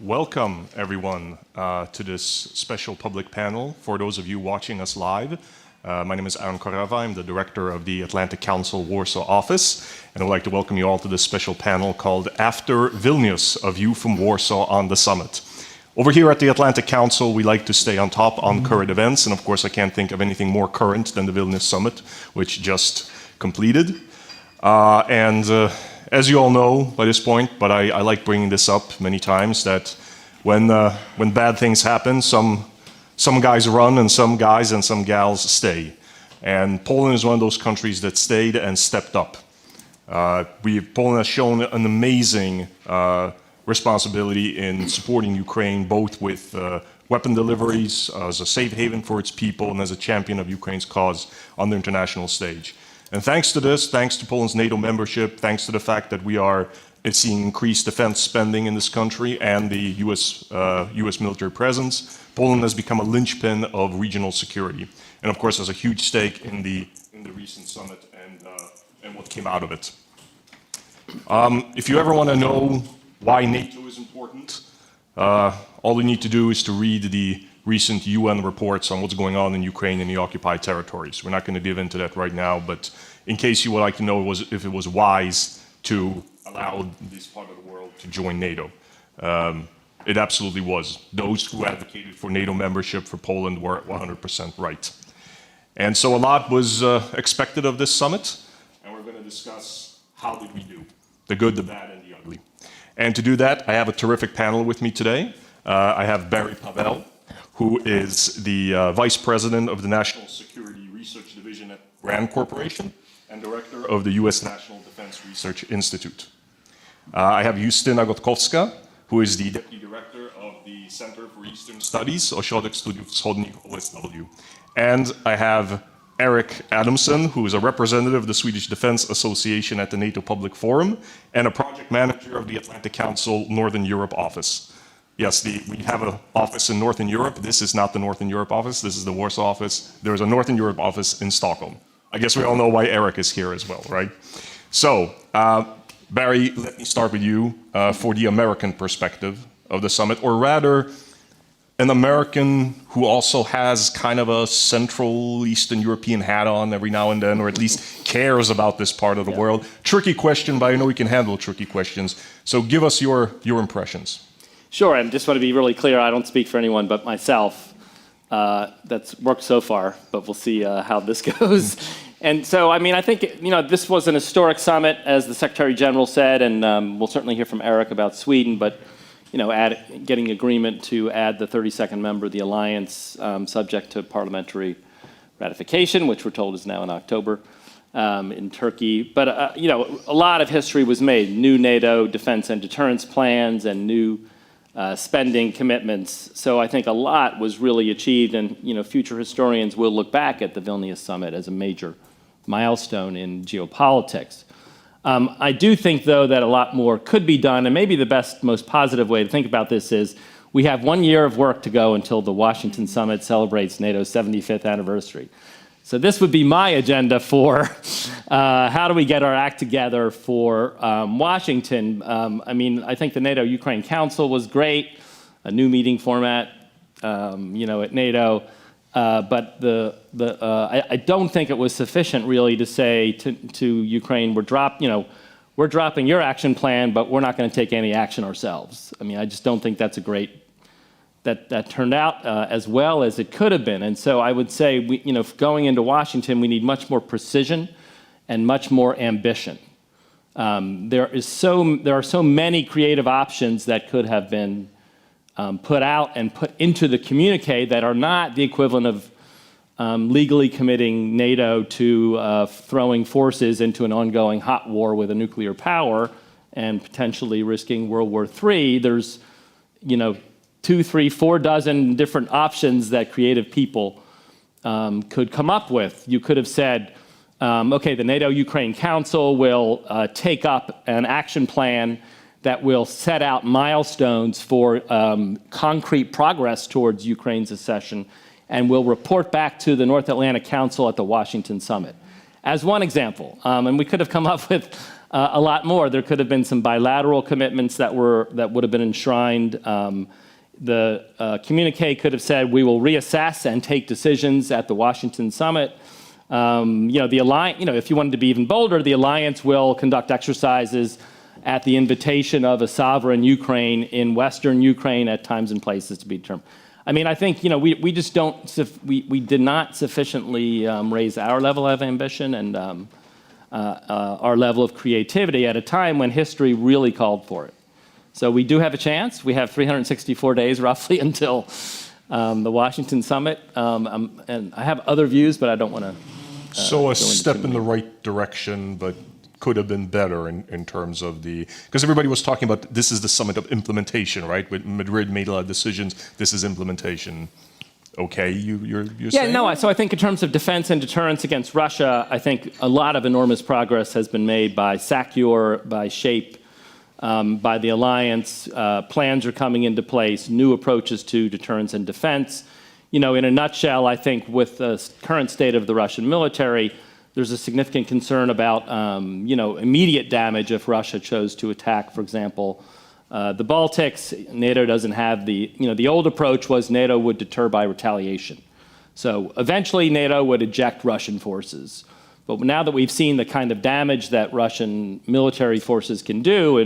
Welcome, everyone, to this special public panel. For those of you watching us live, my name is Aaron Korava. I'm the director of the Atlantic Council Warsaw office, and I'd like to welcome you all to this special panel called After Vilnius, a View from Warsaw on the Summit. Over here at the Atlantic Council, we like to stay on top on current events, and of course I can't think of anything more current than the Vilnius Summit, which just completed. As you all know by this point, but I like bringing this up many times, that when bad things happen, some guys run and some guys and some gals stay. And Poland is one of those countries that stayed and stepped up. Poland has shown an amazing responsibility in supporting Ukraine, both with weapon deliveries, as a safe haven for its people, and as a champion of Ukraine's cause on the international stage. And thanks to this, thanks to Poland's NATO membership, thanks to the fact that we are seeing increased defense spending in this country and the US military presence, Poland has become a linchpin of regional security. And of course has a huge stake in the recent summit and what came out of it. If you ever want to know why NATO is important, all you need to do is to read the recent UN reports on what's going on in Ukraine and the occupied territories. We're not going to give into that right now, but in case you would like to know if it was wise to allow this part of the world to join NATO. It absolutely was. Those who advocated for NATO membership for Poland were 100% right. And so a lot was expected of this summit, and we're going to discuss how did we do, the good, the bad, and the ugly. And to do that, I have a terrific panel with me today. I have Barry Pavel, who is the Vice President of the National Security Research Division at RAND Corporation and Director of the U.S. National Defense Research Institute. I have Justyna Gotkowska, who is the Deputy Director of the Center for Eastern Studies, Ośrodek Studiów Wschodnich, OSW. And I have Eric Adamson, who is a representative of the Swedish Defense Association at the NATO Public Forum and a project manager of the Atlantic Council Northern Europe office. Yes, we have an office in Northern Europe. This is not the Northern Europe office. This is the Warsaw office. There is a Northern Europe office in Stockholm. I guess we all know why Eric is here as well, right? So, Barry, let me start with you for the American perspective of the summit, or rather, an American who also has kind of a Central Eastern European hat on every now and then, or at least cares about this part of the world. Tricky question, but I know we can handle tricky questions. So give us your impressions. Sure, and just want to be really clear, I don't speak for anyone but myself. That's worked so far, but we'll see how this goes. And so, I mean, I think, this was an historic summit, as the Secretary General said, and we'll certainly hear from Eric about Sweden, but, getting agreement to add the 32nd member of the alliance, subject to parliamentary ratification, which we're told is now in October, in Turkey. But, a lot of history was made. New NATO defense and deterrence plans and new spending commitments. So I think a lot was really achieved, and future historians will look back at the Vilnius Summit as a major milestone in geopolitics. I do think, though, that a lot more could be done, and maybe the best, most positive way to think about this is we have 1 year of work to go until the Washington Summit celebrates NATO's 75th anniversary. So this would be my agenda for how do we get our act together for Washington. I think the NATO-Ukraine Council was great, a new meeting format, at NATO. But I don't think it was sufficient really to say to Ukraine, we're dropping your action plan, but we're not going to take any action ourselves. I just don't think that's a great. That turned out as well as it could have been. And so I would say, going into Washington, we need much more precision and much more ambition. There are so many creative options that could have been put out and put into the communique that are not the equivalent of legally committing NATO to throwing forces into an ongoing hot war with a nuclear power and potentially risking World War III. There's, 2, 3, 4 dozen different options that creative people could come up with. You could have said, okay, the NATO-Ukraine Council will take up an action plan that will set out milestones for concrete progress towards Ukraine's accession, and will report back to the North Atlantic Council at the Washington Summit. As one example, and we could have come up with a lot more. There could have been some bilateral commitments that would have been enshrined. The communique could have said, we will reassess and take decisions at the Washington Summit. The alliance, if you wanted to be even bolder, the alliance will conduct exercises at the invitation of a sovereign Ukraine in Western Ukraine at times and places to be determined. I mean, I think, we just we did not sufficiently raise our level of ambition and our level of creativity at a time when history really called for it. So we do have a chance. We have 364 days roughly until the Washington Summit. And I have other views, but I don't want to. So a step in the right direction, but could have been better in terms of because everybody was talking about this is the summit of implementation, right? With Madrid made a lot of decisions. This is implementation. Okay, you're saying? Yeah, no, so I think in terms of defense and deterrence against Russia, I think a lot of enormous progress has been made by SACEUR, by SHAPE, by the alliance. Plans are coming into place, new approaches to deterrence and defense. In a nutshell, I think with the current state of the Russian military, there's a significant concern about, immediate damage if Russia chose to attack, for example, the Baltics. NATO doesn't have the old approach was NATO would deter by retaliation. So eventually NATO would eject Russian forces. But now that we've seen the kind of damage that Russian military forces can do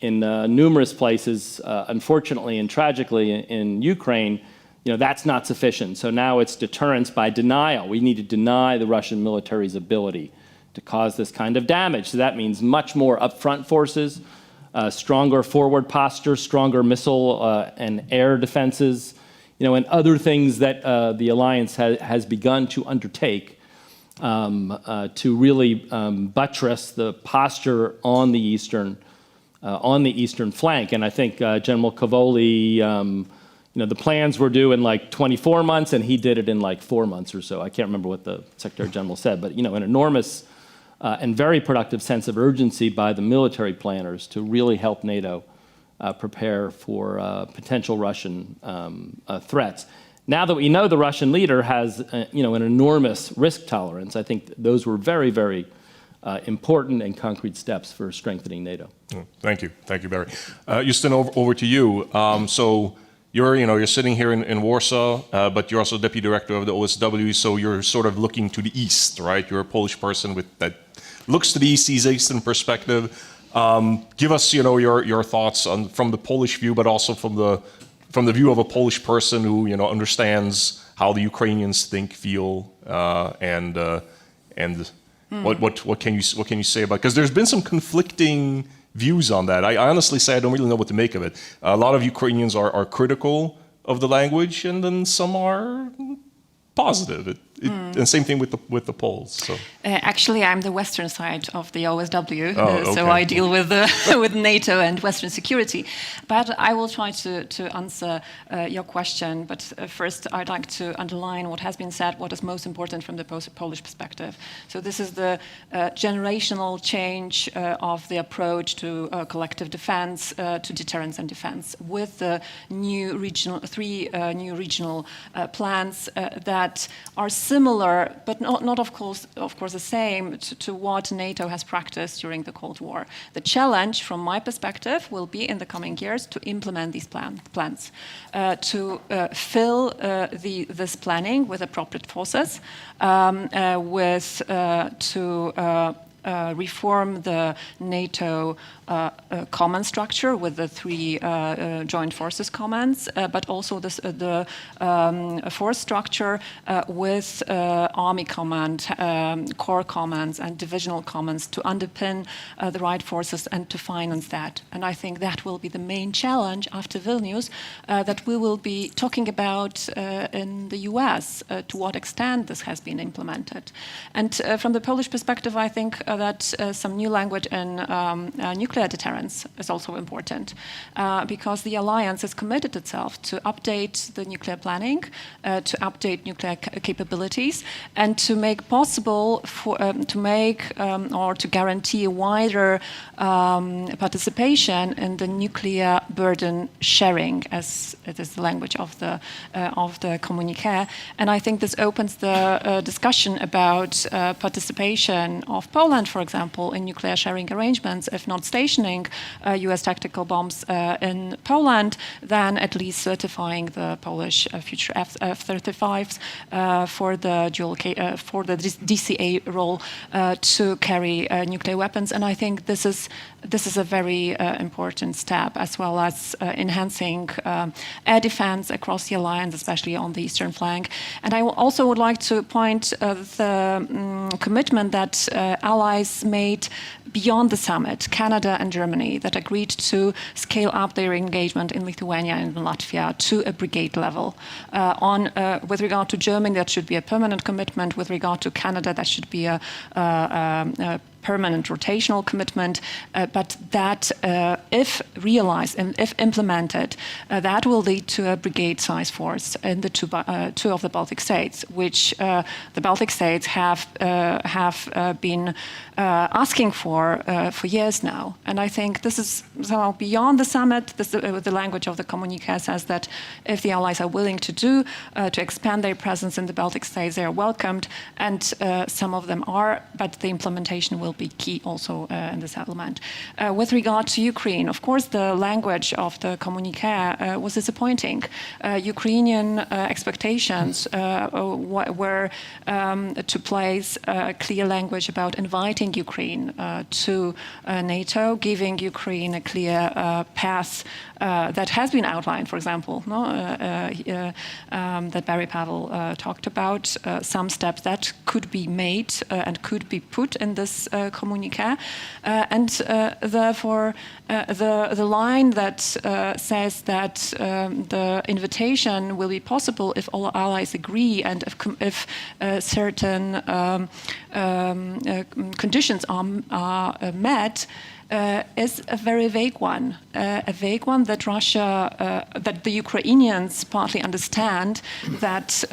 in numerous places, unfortunately and tragically in Ukraine, that's not sufficient. So now it's deterrence by denial. We need to deny the Russian military's ability to cause this kind of damage. So that means much more upfront forces, stronger forward posture, stronger missile and air defenses, and other things that the alliance has begun to undertake to really buttress the posture on the eastern flank. And I think General Cavoli, the plans were due in like 24 months, and he did it in like 4 months or so. I can't remember what the Secretary General said, but an enormous and very productive sense of urgency by the military planners to really help NATO prepare for potential Russian threats. Now that we know the Russian leader has an enormous risk tolerance, I think those were very, very important and concrete steps for strengthening NATO. Thank you, Barry. Justin, over to you. So you're sitting here in Warsaw, but you're also deputy director of the OSW. So you're sort of looking to the east, right? You're a Polish person that looks to the east, sees Eastern perspective. Give us, your thoughts from the Polish view, but also from the view of a Polish person who understands how the Ukrainians think, feel, and what can you say about? Because there's been some conflicting views on that. I honestly say I don't really know what to make of it. A lot of Ukrainians are critical of the language, and then some are positive. And same thing with the Poles. So actually, I'm the Western side of the OSW, okay. So I deal with with NATO and Western security. But I will try to answer your question. But first, I'd like to underline what has been said. What is most important from the Polish perspective? So this is the generational change of the approach to collective defense, to deterrence and defense, with the three new regional plans that are similar, but not of course the same to what NATO has practiced during the Cold War. The challenge, from my perspective, will be in the coming years to implement these plans, to fill this planning with appropriate forces, reform the NATO command structure with the three joint forces commands, but also the force structure with army command, corps commands, and divisional commands to underpin the right forces and to finance that. And I think that will be the main challenge after Vilnius that we will be talking about in the US, to what extent this has been implemented. And from the Polish perspective, I think that some new language in nuclear deterrence is also important, because the alliance has committed itself to update the nuclear planning, to update nuclear capabilities, and to make possible or to guarantee a wider participation in the nuclear burden sharing, as it is the language of the communiqué. And I think this opens the discussion about participation of Poland Poland, for example, in nuclear sharing arrangements, if not stationing US tactical bombs in Poland, then at least certifying the Polish future F-35s for the for the DCA role to carry nuclear weapons. And I think this is a very important step, as well as enhancing air defense across the alliance, especially on the eastern flank. And I also would like to point the commitment that allies made beyond the summit, Canada and Germany, that agreed to scale up their engagement in Lithuania and Latvia to a brigade level. With regard to Germany, that should be a permanent commitment. With regard to Canada, that should be a permanent rotational commitment, but that if realized and if implemented, that will lead to a brigade-sized force in the two of the Baltic states, which the Baltic states have been asking for years now. And I think this is somehow beyond the summit. The language of the communique says that if the allies are willing to expand their presence in the Baltic states, they are welcomed, and some of them are, but the implementation will be key also in the settlement. With regard to Ukraine, of course, the language of the communique was disappointing. Ukrainian expectations were to place clear language about inviting Ukraine to NATO, giving Ukraine a clear path that has been outlined, for example, that Barry Pavel talked about, some steps that could be made and could be put in this communique. And therefore, the line that says that the invitation will be possible if all allies agree and if certain conditions are met, is a very vague one that that the Ukrainians partly understand that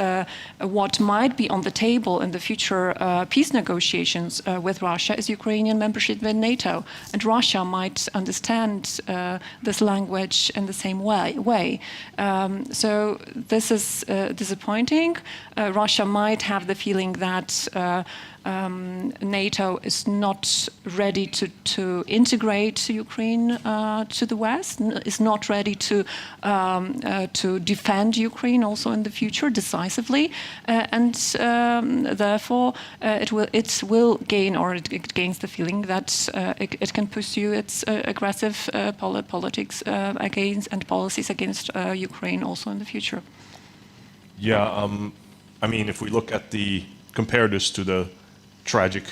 what might be on the table in the future peace negotiations with Russia is Ukrainian membership in NATO, and Russia might understand this language in the same way. So this is disappointing. Russia might have the feeling that NATO is not ready to integrate Ukraine to the West, is not ready to defend Ukraine also in the future decisively, and therefore it will gain, or it gains the feeling that it can pursue its aggressive politics against and policies against Ukraine also in the future. Yeah, I mean, if we look at compare this to the tragic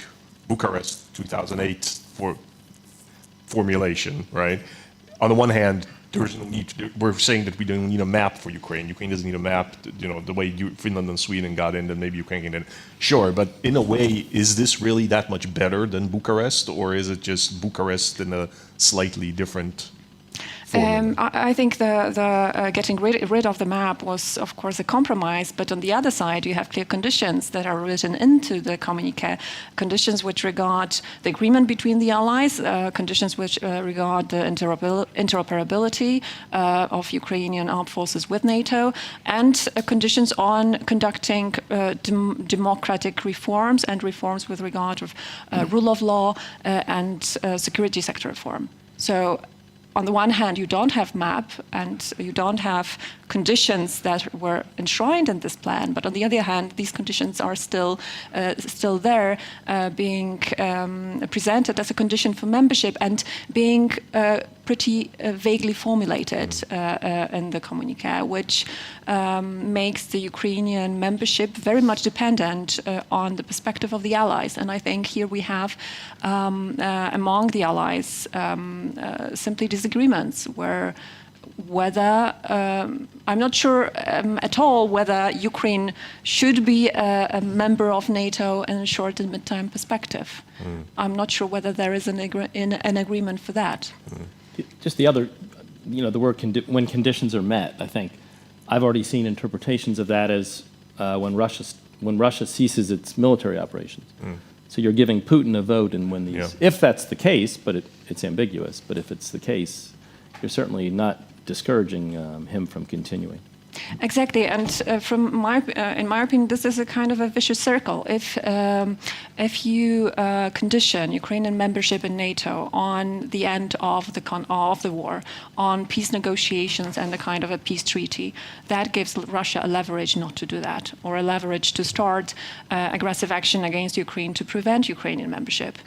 Bucharest 2008 formulation, right? On the one hand, there's no need we're saying that we don't need a map for Ukraine. Ukraine doesn't need a map, the way Finland and Sweden got in, then maybe Ukraine can get in. Sure, but in a way, is this really that much better than Bucharest, or is it just Bucharest in a slightly different I think the getting rid of the map was, of course, a compromise. But on the other side, you have clear conditions that are written into the communique, conditions which regard the agreement between the allies, conditions which regard the interoperability of Ukrainian armed forces with NATO, and conditions on conducting democratic reforms and reforms with regard of rule of law and security sector reform. So, on the one hand, you don't have map and you don't have conditions that were enshrined in this plan, but on the other hand, these conditions are still there, being presented as a condition for membership and being pretty vaguely formulated in the communique, which makes the Ukrainian membership very much dependent on the perspective of the allies. And I think here we have among the allies simply disagreements whether I'm not sure at all whether Ukraine should be a member of NATO in a short and mid-term perspective. I'm not sure whether there is an agreement for that. Just the other, the word when conditions are met, I think I've already seen interpretations of that as when Russia ceases its military operations. So you're giving Putin a vote, and when these, if that's the case, but it's ambiguous, but if it's the case, you're certainly not discouraging him from continuing. Exactly, and in my opinion, this is a kind of a vicious circle. If you condition Ukrainian membership in NATO on the end of the war, on peace negotiations and a kind of a peace treaty, that gives Russia a leverage not to do that, or a leverage to start aggressive action against Ukraine to prevent Ukrainian membership.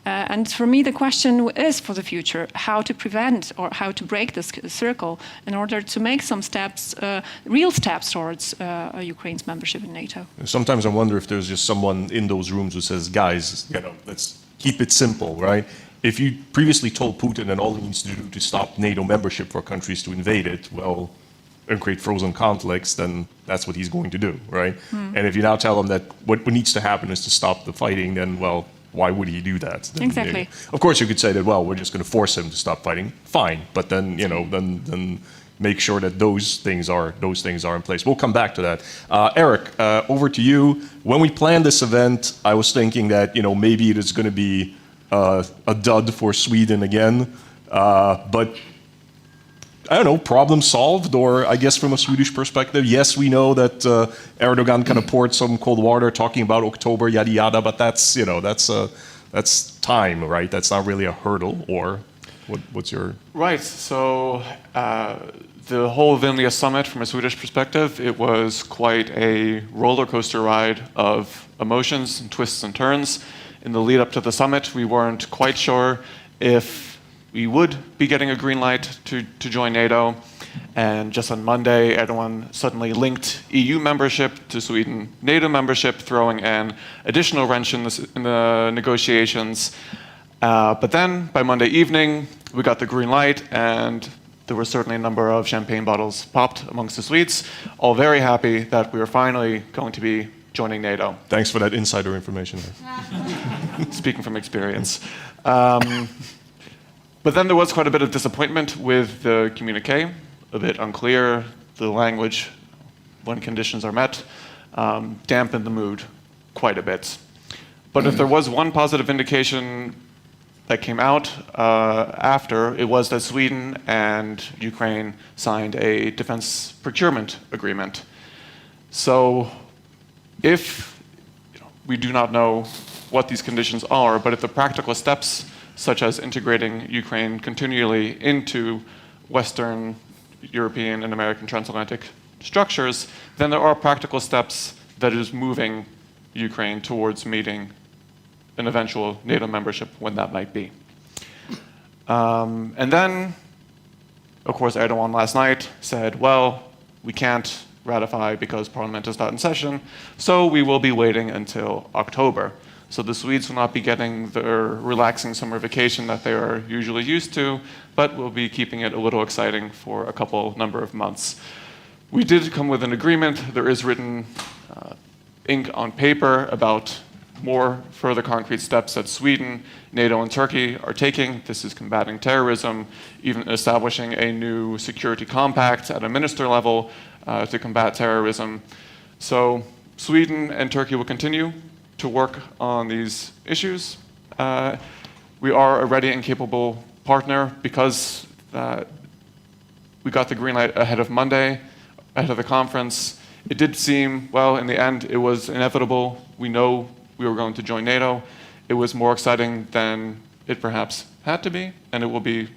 And for me, the question is for the future, how to prevent or how to break this circle in order to make some steps, real steps towards Ukraine's membership in NATO. Sometimes I wonder if there's just someone in those rooms who says, guys, let's keep it simple, right? If you previously told Putin that all he needs to do to stop NATO membership for countries to invade it, well, and create frozen conflicts, then that's what he's going to do, right? And if you now tell him that what needs to happen is to stop the fighting, then, well, why would he do that? Then, exactly. Of course, you could say that, well, we're just going to force him to stop fighting. Fine, but then, then make sure that those things are in place. We'll come back to that. Eric, over to you. When we planned this event, I was thinking that, maybe it is going to be a dud for Sweden again, but I don't know, problem solved, or I guess from a Swedish perspective, yes, we know that Erdogan kind of poured some cold water talking about October, yada yada, but that's time, right? That's not really a hurdle. Or what's your right? So the whole Vilnius summit, from a Swedish perspective, it was quite a roller coaster ride of emotions and twists and turns. In the lead up to the summit, we weren't quite sure if we would be getting a green light to join NATO. And just on Monday, everyone suddenly linked EU membership to Sweden NATO membership, throwing an additional wrench in the negotiations. But then, by Monday evening, we got the green light, and there were certainly a number of champagne bottles popped amongst the Swedes, all very happy that we were finally going to be joining NATO. Thanks for that insider information. Speaking from experience. But then there was quite a bit of disappointment with the communique, a bit unclear, the language, when conditions are met, dampened the mood quite a bit. But if there was one positive indication that came out after, it was that Sweden and Ukraine signed a defense procurement agreement. So if we do not know what these conditions are, but if the practical steps, such as integrating Ukraine continually into Western European and American transatlantic structures, then there are practical steps that is moving Ukraine towards meeting an eventual NATO membership, when that might be. And then, of course, Erdogan last night said, well, we can't ratify because Parliament is not in session, so we will be waiting until October. So the Swedes will not be getting their relaxing summer vacation that they are usually used to, but we'll be keeping it a little exciting for a number of months. We did come with an agreement. There is written ink on paper about more further concrete steps that Sweden, NATO, and Turkey are taking. This is combating terrorism, even establishing a new security compact at a minister level to combat terrorism. So Sweden and Turkey will continue to work on these issues. We are a ready and capable partner because we got the green light ahead of Monday, ahead of the conference. It did seem, well, in the end, it was inevitable. We know we were going to join NATO. It was more exciting than it perhaps had to be, and it will be,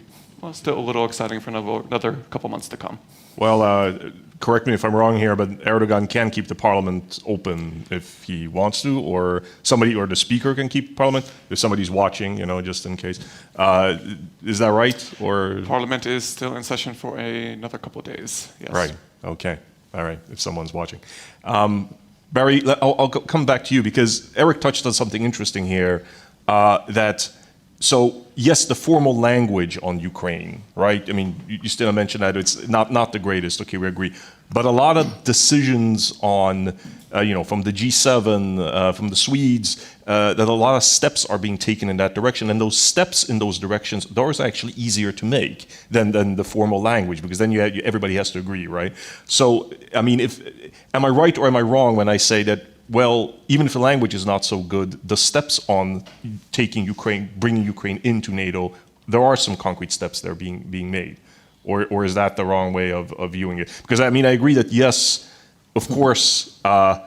well, still a little exciting for another couple months to come. Well, correct me if I'm wrong here, but Erdogan can keep the parliament open if he wants to, or the speaker can keep parliament if somebody's watching, just in case. Is that right? Or Parliament is still in session for another couple of days. Yes. Right. Okay. All right. If someone's watching. Barry, I'll come back to you because Eric touched on something interesting here. So yes, the formal language on Ukraine, right? I mean, you still mentioned that it's not the greatest. Okay, we agree. But a lot of decisions on, from the G7, from the Swedes, that a lot of steps are being taken in that direction. And those steps in those directions, those are actually easier to make than the formal language, because then everybody has to agree, right? So, I mean, am I right or am I wrong when I say that, well, even if the language is not so good, the steps on bringing Ukraine into NATO, there are some concrete steps that are being made. or is that the wrong way of viewing it? Because I mean, I agree that yes, of course, I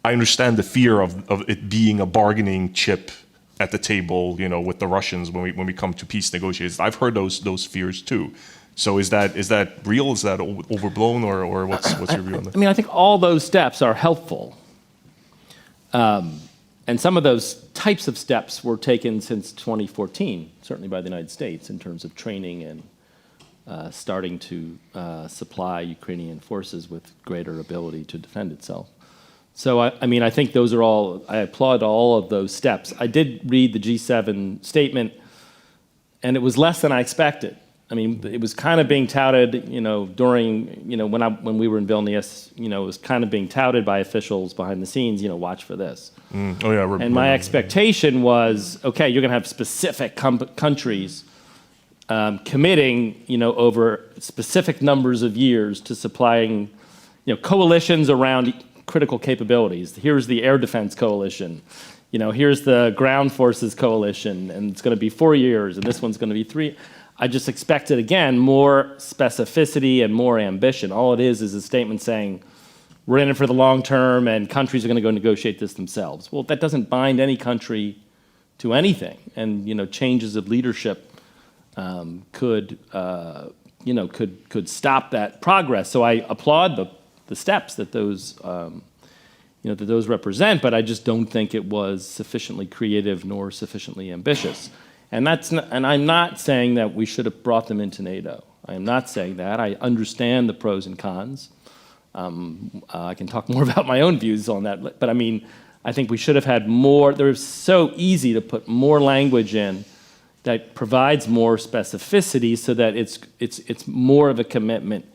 understand the fear of it being a bargaining chip at the table, you know, with the Russians when we come to peace negotiations. I've heard those fears too. So is that real? Is that overblown, or what's your view on that? I mean, I think all those steps are helpful. And some of those types of steps were taken since 2014, certainly by the United States, in terms of training and starting to supply Ukrainian forces with greater ability to defend itself. So, I mean, I think those are all, I applaud all of those steps. I did read the G7 statement, and it was less than I expected. I mean, it was kind of being touted, you know, during, you know, when we were in Vilnius, you know, it was kind of being touted by officials behind the scenes, you know, watch for this. Oh, yeah. And my expectation was, okay, you're going to have specific countries committing, you know, over specific numbers of years to supplying, you know, coalitions around critical capabilities. Here's the air defense coalition. You know, here's the ground forces coalition, and it's going to be 4 years, and this one's going to be 3. I just expected, again, more specificity and more ambition. All it is a statement saying, we're in it for the long term, and countries are going to go negotiate this themselves. Well, that doesn't bind any country to anything, and, you know, changes of leadership could stop that progress. So I applaud the steps that those that those represent, but I just don't think it was sufficiently creative nor sufficiently ambitious. And I'm not saying that we should have brought them into NATO. I am not saying that. I understand the pros and cons. I can talk more about my own views on that, but I mean, I think we should have had more. It's so easy to put more language in that provides more specificity so that it's more of a commitment.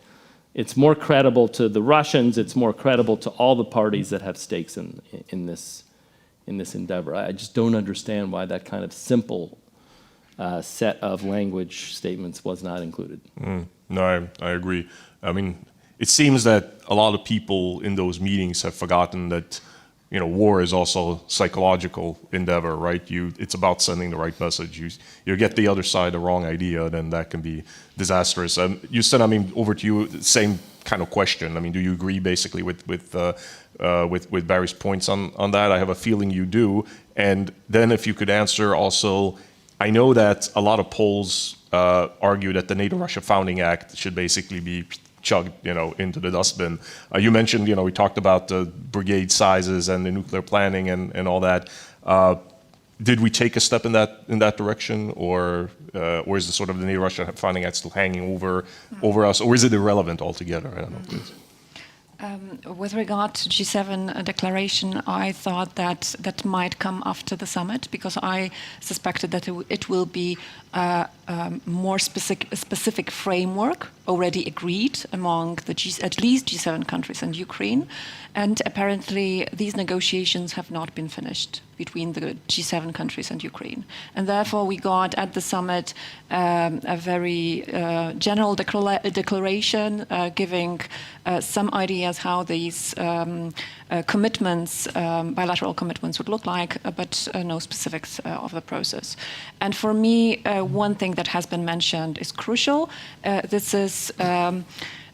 It's more credible to the Russians. It's more credible to all the parties that have stakes in this endeavor. I just don't understand why that kind of simple set of language statements was not included. No, I agree. I mean, it seems that a lot of people in those meetings have forgotten that, you know, war is also a psychological endeavor, right? It's about sending the right message. You get the other side the wrong idea, then that can be disastrous. Houston, I mean, over to you, same kind of question. I mean, do you agree basically with Barry's points on that? I have a feeling you do. And then if you could answer also, I know that a lot of polls argue that the NATO-Russia Founding Act should basically be chugged, you know, into the dustbin. You mentioned, you know, we talked about the brigade sizes and the nuclear planning and all that. Did we take a step in that direction, or is the sort of the NATO-Russia Founding Act still hanging over us, or is it irrelevant altogether? I don't know, please. With regard to G7 declaration, I thought that might come after the summit, because I suspected that it will be a more specific framework already agreed among at least G7 countries and Ukraine. And apparently these negotiations have not been finished between the G7 countries and Ukraine. And therefore we got at the summit a very general declaration giving some ideas how these commitments, bilateral commitments would look like, but no specifics of the process. And for me, one thing that has been mentioned is crucial. This is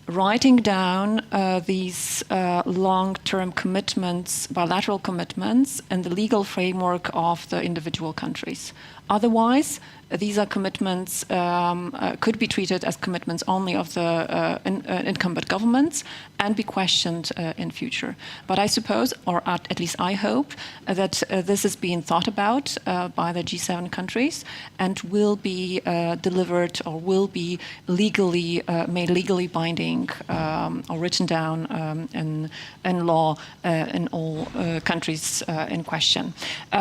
writing down these long-term commitments, bilateral commitments, and the legal framework of the individual countries. Otherwise, these are commitments, could be treated as commitments only of the incumbent governments and be questioned in future. But I suppose, or at least I hope, that this is being thought about by the G7 countries and will be delivered or will be legally made legally binding or written down in law in all countries in question.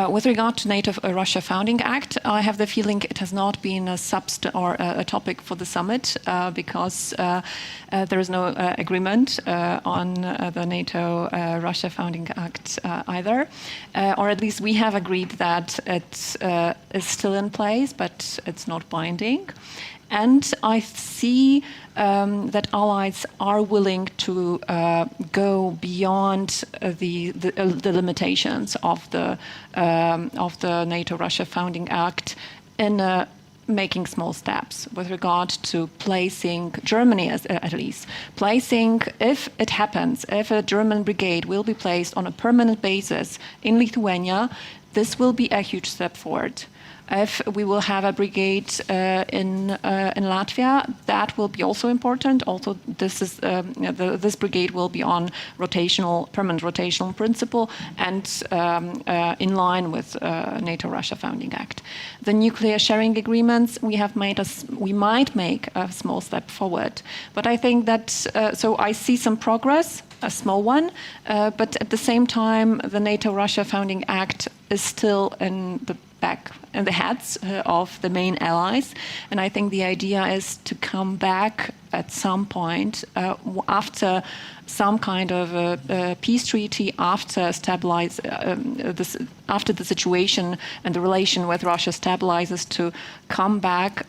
With regard to NATO Russia Founding Act, I have the feeling it has not been a topic for the summit because there is no agreement on the NATO Russia Founding Act either, or at least we have agreed that it is still in place, but it's not binding. And I see that allies are willing to go beyond the limitations of the NATO Russia Founding Act in a making small steps with regard to placing Germany, at least, placing, if it happens, if a German brigade will be placed on a permanent basis in Lithuania, this will be a huge step forward. If we will have a brigade in Latvia, that will be also important. Also, this brigade will be on permanent rotational principle and in line with NATO-Russia Founding Act. The nuclear sharing agreements, we might make a small step forward, but I think that so I see some progress, a small one, but at the same time, the NATO-Russia Founding Act is still in the heads of the main allies, and I think the idea is to come back at some point after some kind of a peace treaty, after the situation and the relation with Russia stabilizes, to come back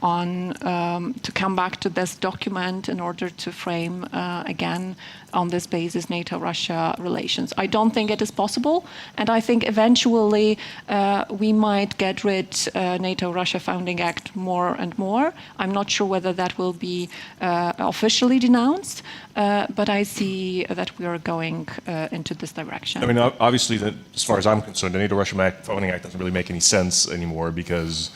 to this document in order to frame again on this basis NATO-Russia relations. I don't think it is possible, and I think eventually we might get rid NATO-Russia Founding Act more and more. I'm not sure whether that will be officially denounced, but I see that we are going into this direction. I mean, obviously, as far as I'm concerned, the NATO-Russia Founding Act doesn't really make any sense anymore because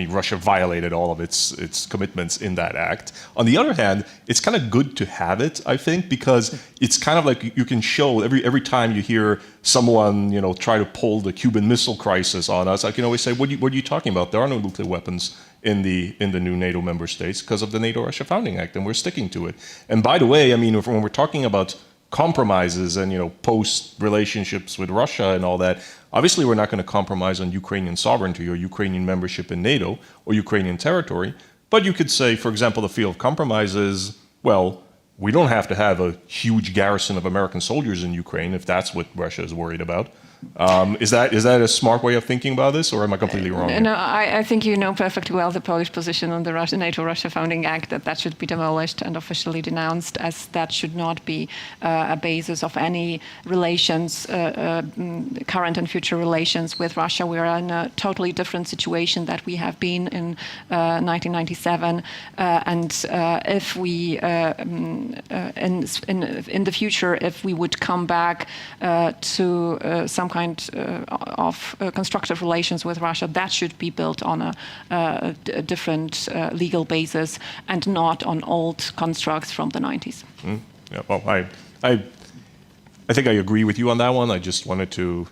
Russia violated all of its commitments in that act. On the other hand, it's kind of good to have it, I think, because it's kind of like you can show every time you hear someone, try to pull the Cuban Missile Crisis on us, I can always say, what are you talking about? There are no nuclear weapons in the new NATO member states because of the NATO-Russia Founding Act, and we're sticking to it. And by the way, when we're talking about compromises and post relationships with Russia and all that, obviously we're not going to compromise on Ukrainian sovereignty or Ukrainian membership in NATO or Ukrainian territory. But you could say, for example, the field of compromise is, well, we don't have to have a huge garrison of American soldiers in Ukraine if that's what Russia is worried about. Is that a smart way of thinking about this, or am I completely wrong? No, I think you know perfectly well the Polish position on the NATO-Russia Founding Act, that should be demolished and officially denounced, as that should not be a basis of any relations, current and future relations with Russia. We are in a totally different situation that we have been in 1997, and if we in the future, if we would come back to some kind of constructive relations with Russia, that should be built on a different legal basis and not on old constructs from the 90s. Yeah, well, I think I agree with you on that one. I just wanted to,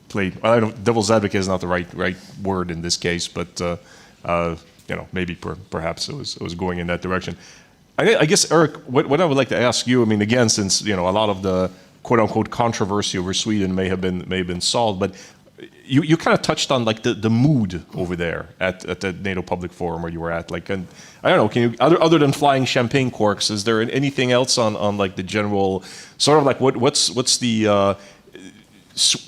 play. Devil's advocate is not the right word in this case, but maybe perhaps it was going in that direction. I guess, Eric, what I would like to ask you, again, since a lot of the quote-unquote controversy over Sweden may have been solved, but you kind of touched on like the mood over there at the NATO Public Forum where you were at. And I don't know, can you other than flying champagne corks, is there anything else on like the general sort of like what's the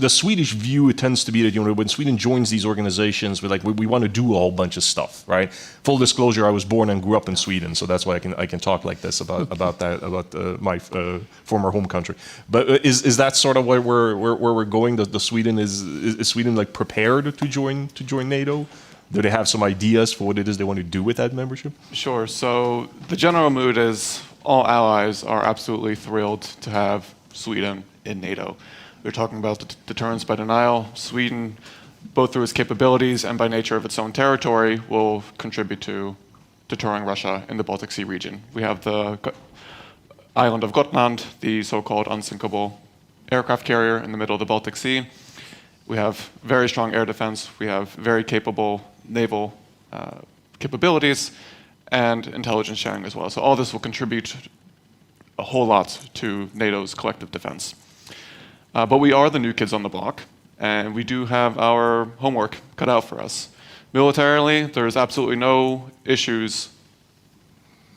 Swedish view? It tends to be that when Sweden joins these organizations, we want to do a whole bunch of stuff, right? Full disclosure, I was born and grew up in Sweden, so that's why I can talk like this about my former home country. But is that sort of where we're going? The Sweden is Sweden like prepared to join NATO? Do they have some ideas for what it is they want to do with that membership? Sure. So the general mood is all allies are absolutely thrilled to have Sweden in NATO. We're talking about the deterrence by denial. Sweden, both through its capabilities and by nature of its own territory, will contribute to deterring Russia in the Baltic Sea region. We have the island of Gotland, the so-called unsinkable aircraft carrier in the middle of the Baltic Sea. We have very strong air defense. We have very capable naval capabilities and intelligence sharing as well. So all this will contribute a whole lot to NATO's collective defense. But we are the new kids on the block, and we do have our homework cut out for us. Militarily, there's absolutely no issues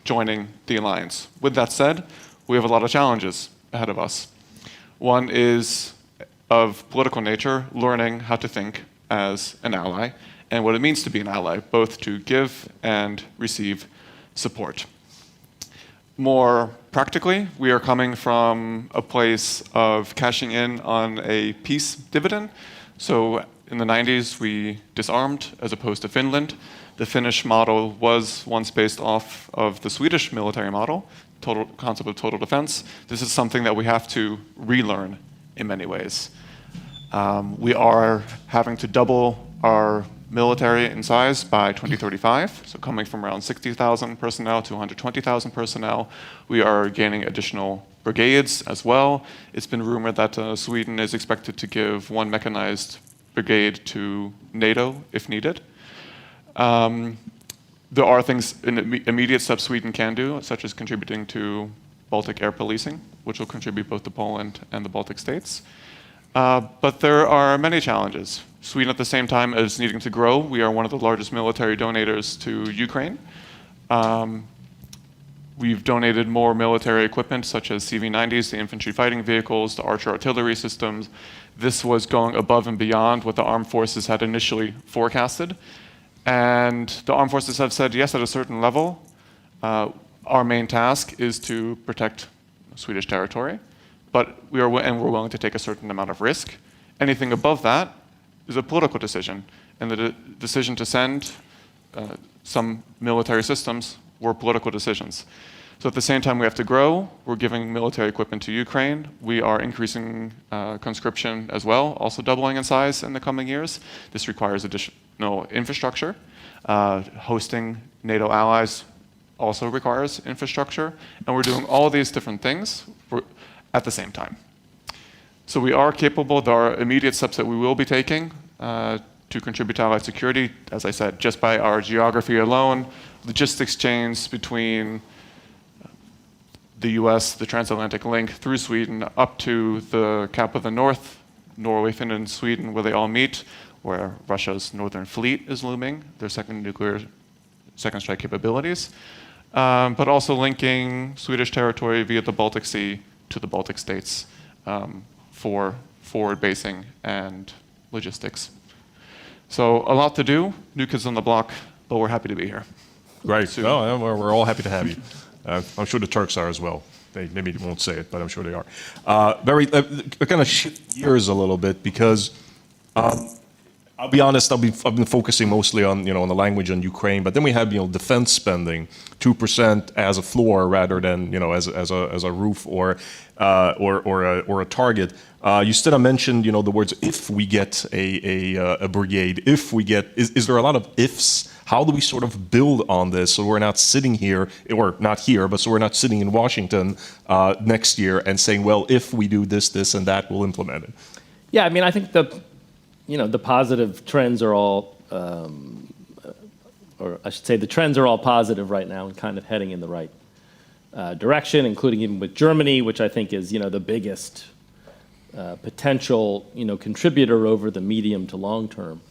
joining the alliance. With that said, we have a lot of challenges ahead of us. One is of political nature, learning how to think as an ally, and what it means to be an ally, both to give and receive support. More practically, we are coming from a place of cashing in on a peace dividend. So In the 90s, we disarmed as opposed to Finland. The Finnish model was once based off of the Swedish military model, concept of total defense. This is something that we have to relearn in many ways. We are having to double our military in size by 2035, so coming from around 60,000 personnel to 120,000 personnel. We are gaining additional brigades as well. It's been rumored that Sweden is expected to give one mechanized brigade to NATO if needed. There are things, immediate steps Sweden can do, such as contributing to Baltic air policing, which will contribute both to Poland and the Baltic states. But there are many challenges. Sweden, at the same time as needing to grow, we are one of the largest military donators to Ukraine. We've donated more military equipment, such as CV-90s, the infantry fighting vehicles, the Archer artillery systems. This was going above and beyond what the armed forces had initially forecasted. And the armed forces have said, yes, at a certain level, our main task is to protect Swedish territory, but we're willing to take a certain amount of risk. Anything above that is a political decision, and the decision to send some military systems were political decisions. So at the same time we have to grow, we're giving military equipment to Ukraine. We are increasing conscription as well, also doubling in size in the coming years. This requires additional infrastructure. Hosting NATO allies also requires infrastructure. And we're doing all these different things at the same time. So we are capable. There are immediate steps that we will be taking to contribute to allied security. As I said, just by our geography alone, logistics chains between the US, the Transatlantic link through Sweden up to the cap of the North, Norway, Finland, Sweden, where they all meet, where Russia's Northern Fleet is looming, their second strike capabilities, but also linking Swedish territory via the Baltic Sea to the Baltic states for forward basing and logistics. So a lot to do, new kids on the block, but we're happy to be here. Great. No, we're all happy to have you. I'm sure the Turks are as well. They maybe won't say it, but I'm sure they are. Kind of shift gears a little bit because I'll be honest. I've been focusing mostly on on the language on Ukraine, but then we have defense spending 2% as a floor rather than as a roof or a target. You still mentioned the words if we get a brigade. If we get is there a lot of ifs? How do we sort of build on this so we're not sitting here, or not here, but so we're not sitting in Washington next year and saying, well, if we do this, this, and that, we'll implement it? Yeah, I mean, I think the positive trends are all, or I should say the trends are all positive right now and kind of heading in the right direction, including even with Germany, which I think is, the biggest potential, contributor over the medium to long term.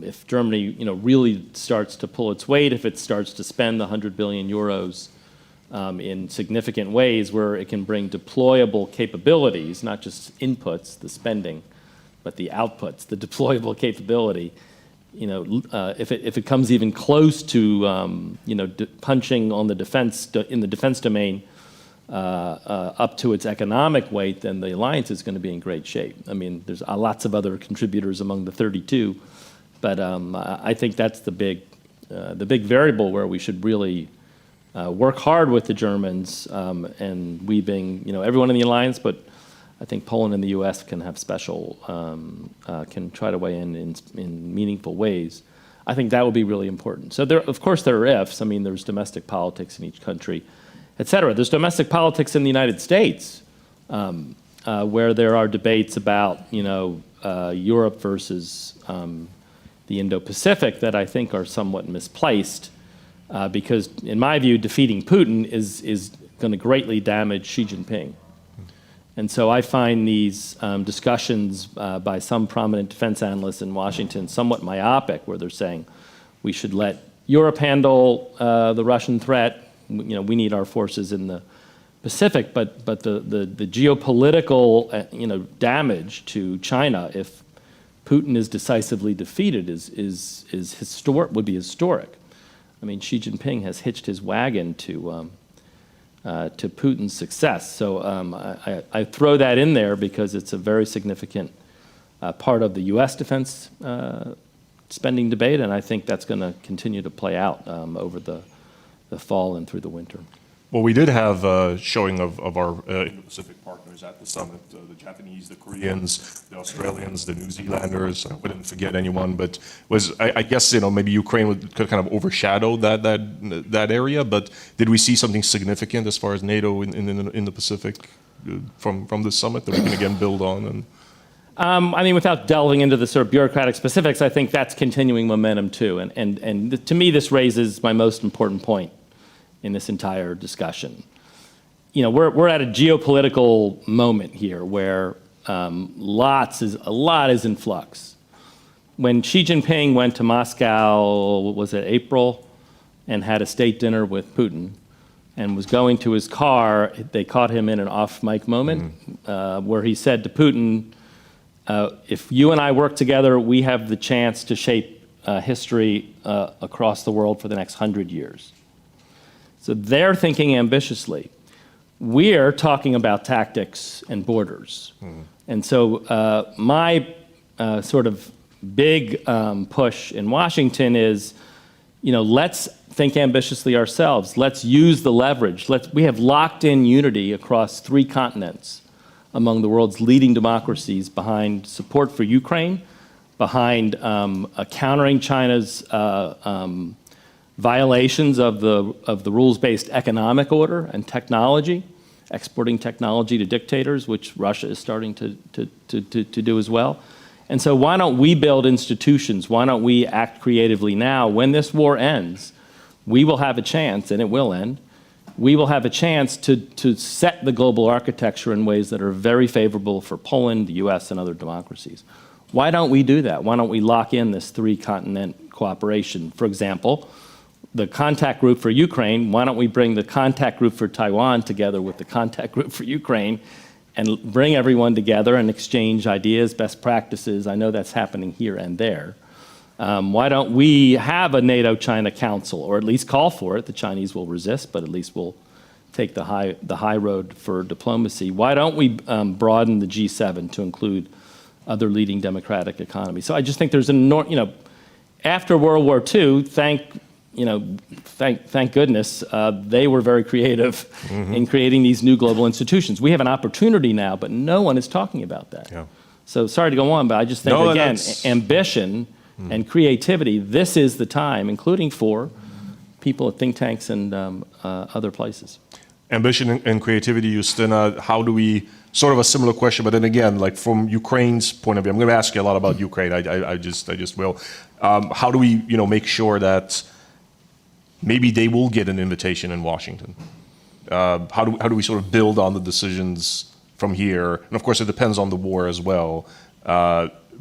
If Germany, really starts to pull its weight, if it starts to spend the 100 billion euros in significant ways where it can bring deployable capabilities, not just inputs, the spending, but the outputs, the deployable capability, if it comes even close to, punching on the in the defense domain up to its economic weight, then the alliance is going to be in great shape. I mean, there's lots of other contributors among the 32. But I think that's the big variable where we should really work hard with the Germans and we being, everyone in the alliance, but I think Poland and the U.S. can have special, can try to weigh in meaningful ways. I think that would be really important. So of course there are ifs. I mean, there's domestic politics in each country, et cetera. There's domestic politics in the United States where there are debates about, Europe versus the Indo-Pacific that I think are somewhat misplaced because, in my view, defeating Putin is going to greatly damage Xi Jinping. And so I find these discussions by some prominent defense analysts in Washington somewhat myopic, where they're saying we should let Europe handle the Russian threat. We need our forces in the Pacific, but the geopolitical damage to China if Putin is decisively defeated is historic, would be historic. I mean, Xi Jinping has hitched his wagon to Putin's success. So I throw that in there because it's a very significant part of the U.S. defense spending debate, and I think that's going to continue to play out over the fall and through the winter. Well, we did have a showing of our Indo-Pacific partners at the summit, the Japanese, the Koreans, the Australians, the New Zealanders. I wouldn't forget anyone, but I guess, maybe Ukraine could kind of overshadow that area, but did we see something significant as far as NATO in the Pacific from this summit that we can again build on? I mean, without delving into the sort of bureaucratic specifics, I think that's continuing momentum too. And to me, this raises my most important point in this entire discussion. We're at a geopolitical moment here where a lot is in flux. When Xi Jinping went to Moscow, was it April, and had a state dinner with Putin, and was going to his car, they caught him in an off-mic moment where he said to Putin, if you and I work together, we have the chance to shape history across the world for the next 100 years. So they're thinking ambitiously. We're talking about tactics and borders. And so my sort of big push in Washington is, let's think ambitiously ourselves. Let's use the leverage. We have locked in unity across 3 continents among the world's leading democracies behind support for Ukraine, behind countering China's violations of the rules-based economic order and technology, exporting technology to dictators, which Russia is starting to do as well. And so why don't we build institutions? Why don't we act creatively now? When this war ends, we will have a chance, and it will end, we will have a chance to set the global architecture in ways that are very favorable for Poland, the US, and other democracies. Why don't we do that? Why don't we lock in this 3-continent cooperation? For example, the contact group for Ukraine, why don't we bring the contact group for Taiwan together with the contact group for Ukraine and bring everyone together and exchange ideas, best practices? I know that's happening here and there. Why don't we have a NATO-China Council, or at least call for it? The Chinese will resist, but at least we'll take the high road for diplomacy. Why don't we broaden the G7 to include other leading democratic economies? So I just think there's after World War II, thank goodness, they were very creative in creating these new global institutions. We have an opportunity now, but no one is talking about that. Yeah. So sorry to go on, but I just think, ambition and creativity, this is the time, including for people at think tanks and other places. Ambition and creativity, Justina, how do we, sort of a similar question, but then again, like from Ukraine's point of view, I'm going to ask you a lot about Ukraine, I just will. How do we, make sure that maybe they will get an invitation in Washington? How do we sort of build on the decisions from here? And of course, it depends on the war as well.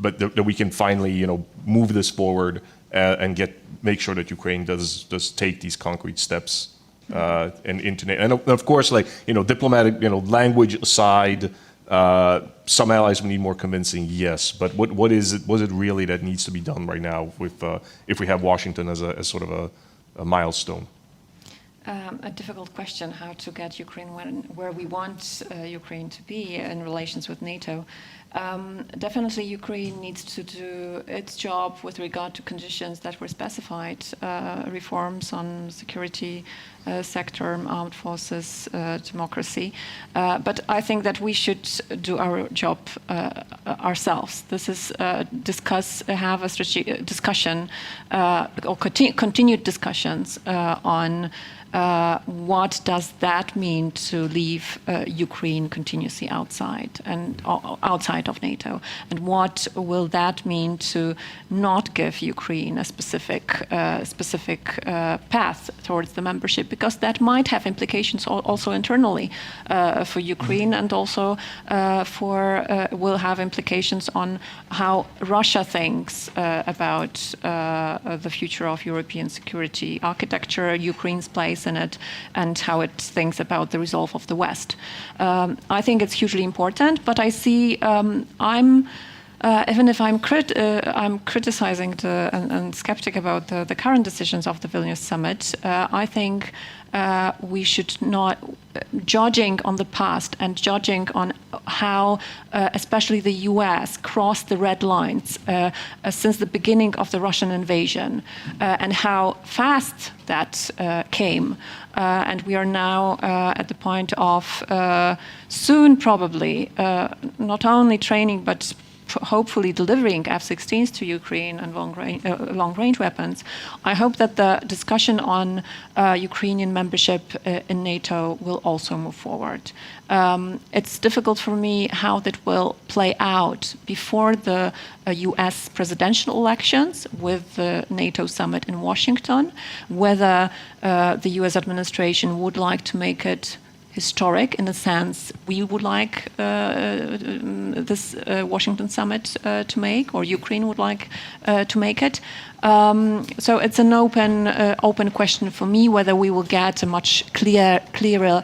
But that we can finally, move this forward and make sure that Ukraine does take these concrete steps and of course, diplomatic, language aside, some allies will need more convincing, yes. But what is it really that needs to be done right now with if we have Washington as sort of a milestone? A difficult question, how to get Ukraine where we want Ukraine to be in relations with NATO. Definitely Ukraine needs to do its job with regard to conditions that were specified, reforms on security sector, armed forces, democracy. But I think that we should do our job ourselves. This is have a strategic discussion or continued discussions on what does that mean to leave Ukraine continuously outside of NATO, and what will that mean to not give Ukraine a specific path towards the membership, because that might have implications also internally for Ukraine, and also will have implications on how Russia thinks about the future of European security architecture, Ukraine's place in it, and how it thinks about the resolve of the West. I think it's hugely important, but I see even if I'm criticizing and skeptic about the current decisions of the Vilnius Summit, I think we should not, judging on the past and judging on how especially the US crossed the red lines since the beginning of the Russian invasion, and how fast that came. And we are now at the point of soon probably not only training but hopefully delivering F-16s to Ukraine and long-range weapons. I hope that the discussion on Ukrainian membership in NATO will also move forward. It's difficult for me how that will play out before the US presidential elections with the NATO summit in Washington, whether the US administration would like to make it historic in the sense we would like this Washington summit to make, or Ukraine would like to make it. So it's an open question for me whether we will get a much clearer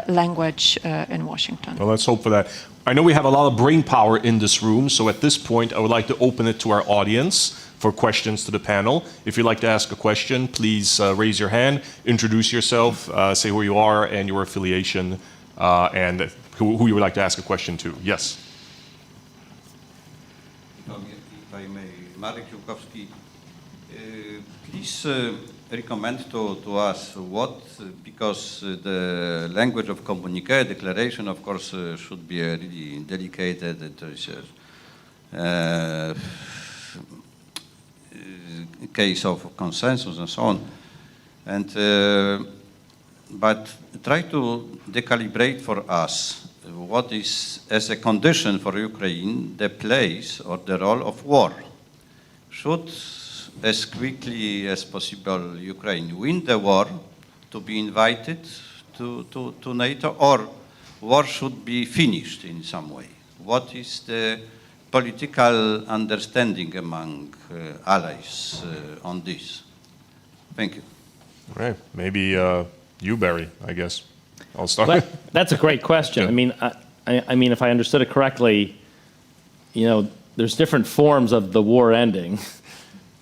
language in Washington. Well, let's hope for that. I know we have a lot of brain power in this room, so at this point I would like to open it to our audience for questions to the panel. If you'd like to ask a question, please raise your hand, introduce yourself, say who you are and your affiliation, and who you would like to ask a question to. Yes? If I may, Marek Żółkowski, please recommend to us what, because the language of communique, declaration, of course, should be a really delicate case of consensus and so on, and but try to decalibrate for us what is, as a condition for Ukraine, the place or the role of war. Should, as quickly as possible, Ukraine win the war to be invited to NATO, or war should be finished in some way? What is the political understanding among allies on this? Thank you. All right. Maybe you, Barry, I guess. I'll start. Well, that's a great question. Yeah. I mean, if I understood it correctly, there's different forms of the war ending.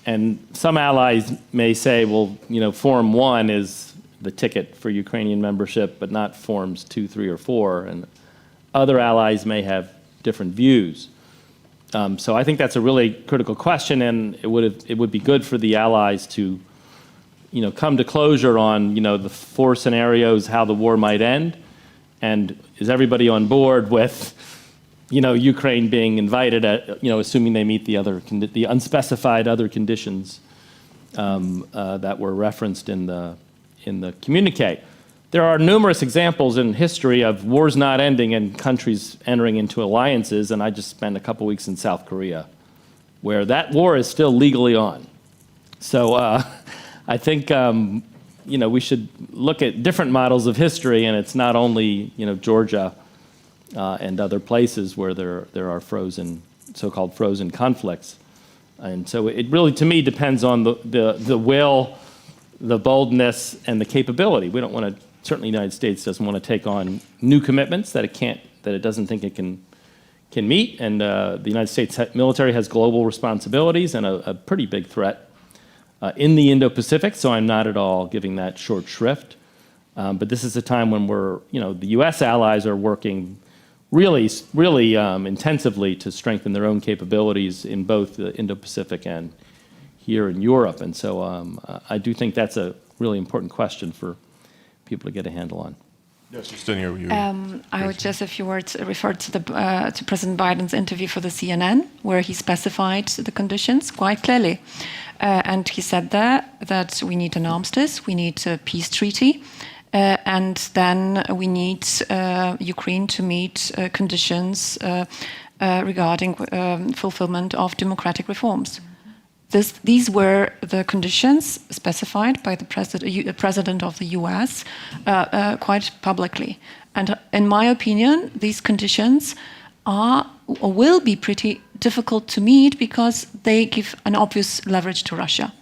And some allies may say, well, Form 1 is the ticket for Ukrainian membership, but not Forms 2, 3, or 4. And other allies may have different views. So I think that's a really critical question, and it would be good for the allies to, come to closure on, the 4 scenarios how the war might end, and is everybody on board with, Ukraine being invited at, assuming they meet the unspecified other conditions that were referenced in the communique. There are numerous examples in history of wars not ending and countries entering into alliances, and I just spent a couple weeks in South Korea, where that war is still legally on. So I think we should look at different models of history, and it's not only Georgia and other places where there are so-called frozen conflicts, and so it really, to me, depends on the will, the boldness, and the capability. We don't want to. Certainly, the United States doesn't want to take on new commitments that it doesn't think it can meet. And the United States military has global responsibilities and a pretty big threat in the Indo-Pacific. So I'm not at all giving that short shrift. But this is a time when the U.S. allies are working really intensively to strengthen their own capabilities in both the Indo-Pacific and here in Europe. And so I do think that's a really important question for people to get a handle on. Yes, just in here. I would just, if you were to refer to President Biden's interview for the CNN, where he specified the conditions quite clearly. And he said there that we need an armistice, we need a peace treaty, and then we need Ukraine to meet conditions regarding fulfillment of democratic reforms. These were the conditions specified by the president of the US quite publicly. And in my opinion, these conditions are or will be pretty difficult to meet because they give an obvious leverage to Russia.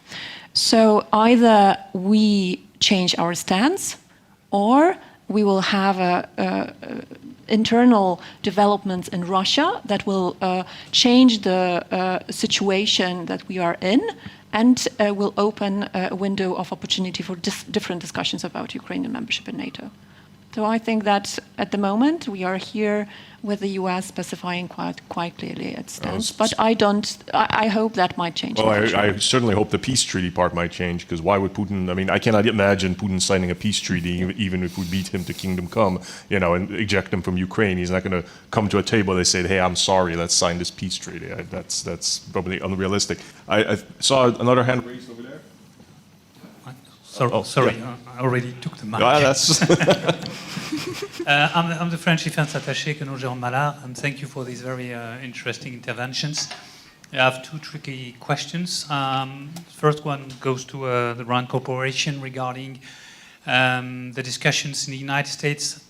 So either we change our stance or we will have internal developments in Russia that will change the situation that we are in and will open a window of opportunity for different discussions about Ukrainian membership in NATO. So I think that at the moment we are here with the US specifying quite clearly its stance. But I hope that might change. Well, I certainly hope the peace treaty part might change, because why would Putin, I mean, I cannot imagine Putin signing a peace treaty, even if we beat him to kingdom come, and eject him from Ukraine. He's not going to come to a table, they say, hey, I'm sorry, let's sign this peace treaty. That's probably unrealistic. I saw another hand raised over there. Sorry, I already took the mic. I'm the French defense attaché, Colonel Jérôme Mallard, and thank you for these very interesting interventions. I have two tricky questions. First one goes to the RAND Corporation regarding the discussions in the United States.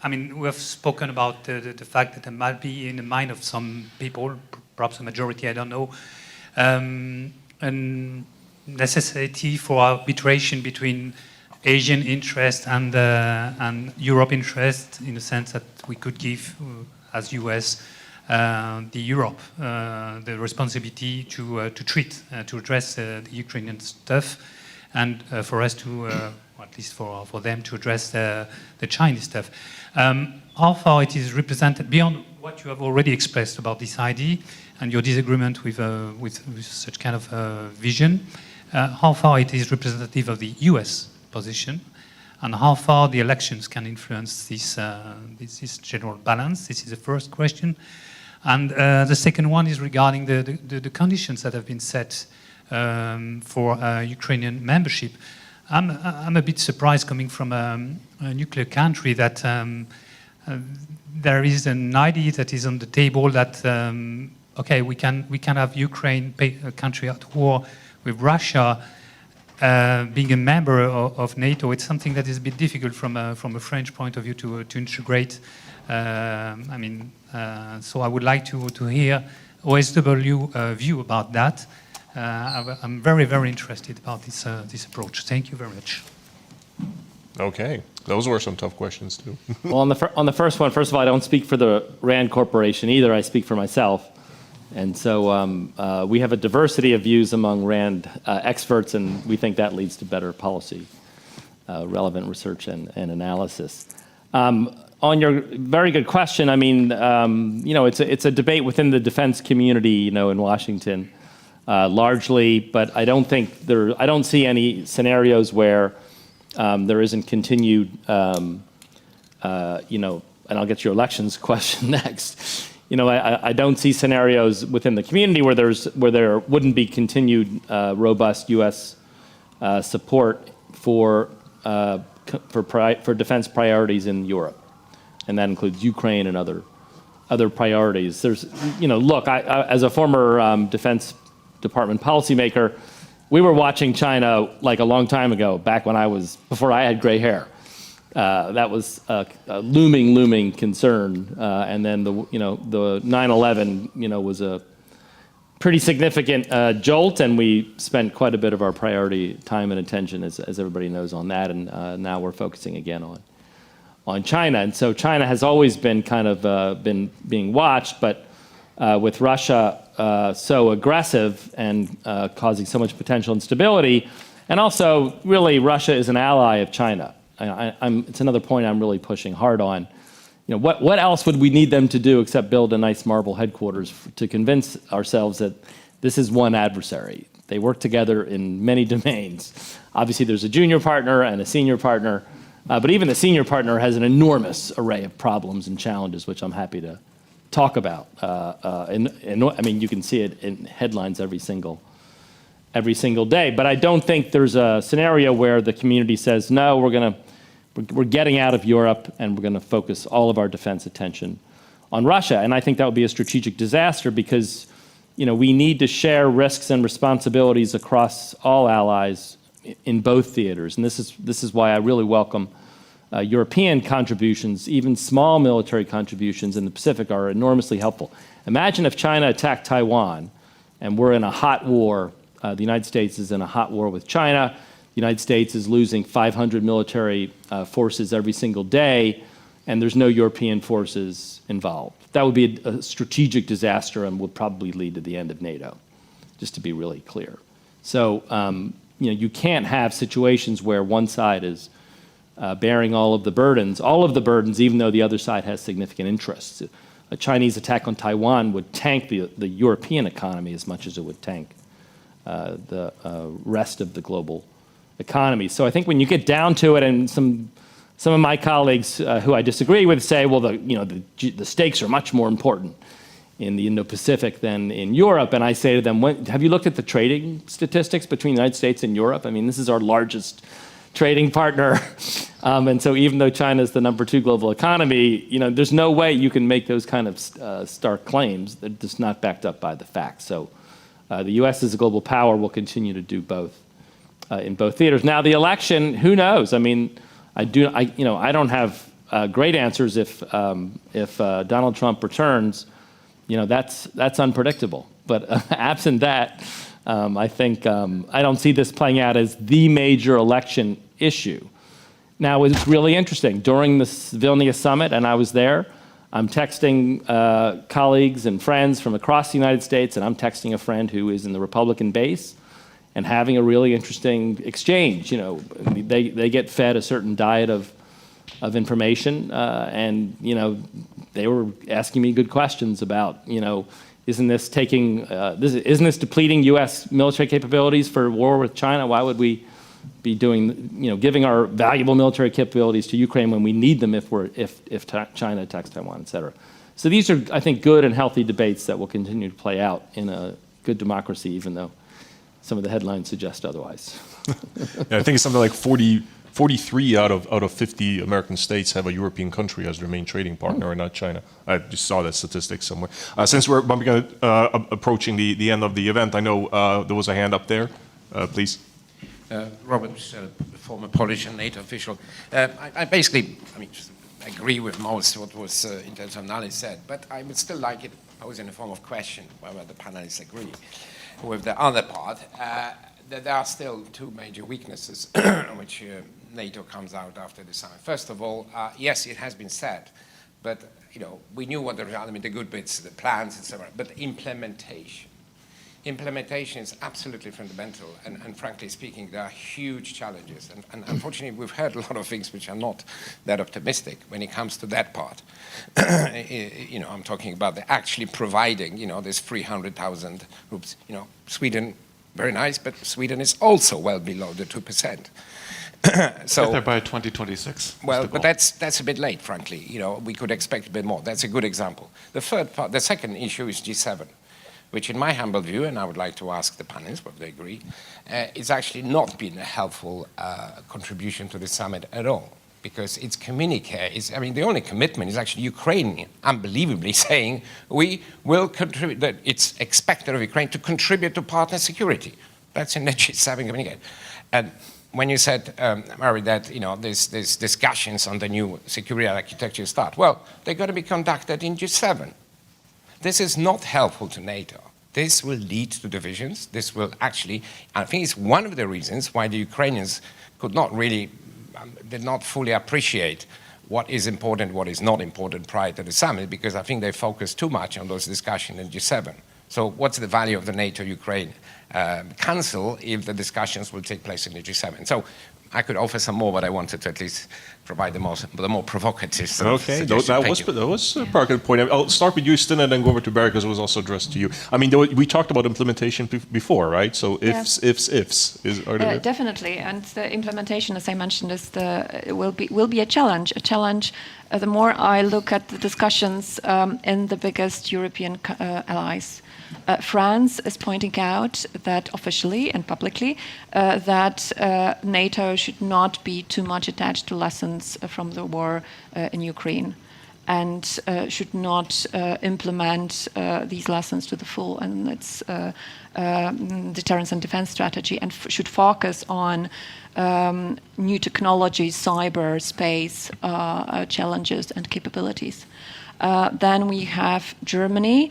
I mean, we have spoken about the fact that there might be in the mind of some people, perhaps a majority, I don't know, and necessity for arbitration between Asian interest and Europe interest, in the sense that we could give, as US, the Europe the responsibility to address the Ukrainian stuff, and for us to, at least for them, to address the Chinese stuff. How far it is represented beyond what you have already expressed about this idea and your disagreement with such kind of vision? How far it is representative of the US position, and how far the elections can influence this general balance? This is the first question. And the second one is regarding the conditions that have been set for Ukrainian membership. I'm a bit surprised, coming from a nuclear country, that there is an idea that is on the table that okay, we can have Ukraine, a country at war with Russia, being a member of NATO. It's something that is a bit difficult from a French point of view to integrate. So I would like to hear OSW view about that. I'm very, very interested about this approach. Thank you very much. Okay, those were some tough questions too. Well, on the first one, first of all, I don't speak for the RAND Corporation either. I speak for myself. And so we have a diversity of views among RAND experts, and we think that leads to better policy, relevant research and analysis. On your very good question, I mean, it's a debate within the defense community, in Washington, largely, but I don't see any scenarios where there isn't continued, and I'll get your elections question next. I don't see scenarios within the community where there wouldn't be continued robust U.S. support for defense priorities in Europe, and that includes Ukraine and other priorities. There's, look, as a former Defense Department policymaker, we were watching China like a long time ago, back when before I had gray hair. That was a looming concern, and then the 9/11 was a pretty significant jolt, and we spent quite a bit of our priority time and attention, as everybody knows, on that, and now we're focusing again on China. And so China has always been kind of been being watched, but with Russia so aggressive and causing so much potential instability, and also really Russia is an ally of China. It's another point I'm really pushing hard on. What else would we need them to do except build a nice marble headquarters to convince ourselves that this is one adversary? They work together in many domains. Obviously, there's a junior partner and a senior partner, but even the senior partner has an enormous array of problems and challenges, which I'm happy to talk about. You can see it in headlines every single day. But I don't think there's a scenario where the community says, no, we're getting out of Europe and we're going to focus all of our defense attention on Russia. And I think that would be a strategic disaster, because we need to share risks and responsibilities across all allies in both theaters. And this is why I really welcome European contributions. Even small military contributions in the Pacific are enormously helpful. Imagine if China attacked Taiwan and we're in a hot war. The United States is in a hot war with China. The United States is losing 500 military forces every single day, and there's no European forces involved. That would be a strategic disaster and would probably lead to the end of NATO, just to be really clear. So, you can't have situations where one side is bearing all of the burdens, even though the other side has significant interests. A Chinese attack on Taiwan would tank the European economy as much as it would tank the rest of the global economy. So I think when you get down to it, and some of my colleagues who I disagree with say, well, the stakes are much more important in the Indo-Pacific than in Europe. And I say to them, have you looked at the trading statistics between the United States and Europe? I mean, this is our largest trading partner. And so even though China is the #2 global economy, there's no way you can make those kind of stark claims. They're just not backed up by the facts. So the U.S. as a global power will continue to do both in both theaters. Now, the election, who knows? I mean, I don't have great answers if Donald Trump returns. That's unpredictable. But absent that, I think I don't see this playing out as the major election issue. Now, it's really interesting. During the Vilnius Summit, and I was there, I'm texting colleagues and friends from across the United States, and I'm texting a friend who is in the Republican base, and having a really interesting exchange. They get fed a certain diet of information, and they were asking me good questions about, isn't this depleting U.S. military capabilities for war with China? Why would we be giving our valuable military capabilities to Ukraine when we need them if China attacks Taiwan, et cetera? So these are, I think, good and healthy debates that will continue to play out in a good democracy, even though some of the headlines suggest otherwise. Yeah, I think it's something like 43 out of 50 American states have a European country as their main trading partner, and not China. I just saw that statistic somewhere. Since we're approaching the end of the event, I know there was a hand up there. Please. Robert, former Polish and NATO official. I basically, just agree with most what was in terms of analysis said, but I would still like it posed in the form of question, whether the panelists agree with the other part, that there are still two major weaknesses on which NATO comes out after the summit. First of all, yes, it has been said, but we knew what the good bits, the plans, etc. But implementation is absolutely fundamental, and frankly speaking, there are huge challenges. And unfortunately, we've heard a lot of things which are not that optimistic when it comes to that part. I'm talking about the actually providing, this 300,000 groups. Sweden, very nice, but Sweden is also well below the 2%. So get there by 2026. Well, but that's a bit late, frankly. We could expect a bit more. That's a good example. The second issue is G7, which in my humble view, and I would like to ask the panelists whether they agree, it's actually not been a helpful contribution to the summit at all. Because its communique is, the only commitment is actually Ukraine unbelievably saying we will contribute, that it's expected of Ukraine to contribute to partner security. That's in the G7 communique. And when you said, Mary, that these discussions on the new security architecture start, well, they're going to be conducted in G7. This is not helpful to NATO. This will lead to divisions. This will actually, I think it's one of the reasons why the Ukrainians did not fully appreciate what is important, what is not important prior to the summit, because I think they focused too much on those discussions in G7. So what's the value of the NATO-Ukraine Council if the discussions will take place in the G7? So I could offer some more, but I wanted to at least provide the more provocative Okay, that was a provocative point. I'll start with you, Stina, and then go over to Barry, because it was also addressed to you. We talked about implementation before, right? So ifs. Are there definitely, and the implementation, as I mentioned, will be a challenge. The more I look at the discussions in the biggest European allies. France is pointing out that officially and publicly that NATO should not be too much attached to lessons from the war in Ukraine, and should not implement these lessons to the full in its deterrence and defense strategy, and should focus on new technologies, cyber space challenges and capabilities. Then we have Germany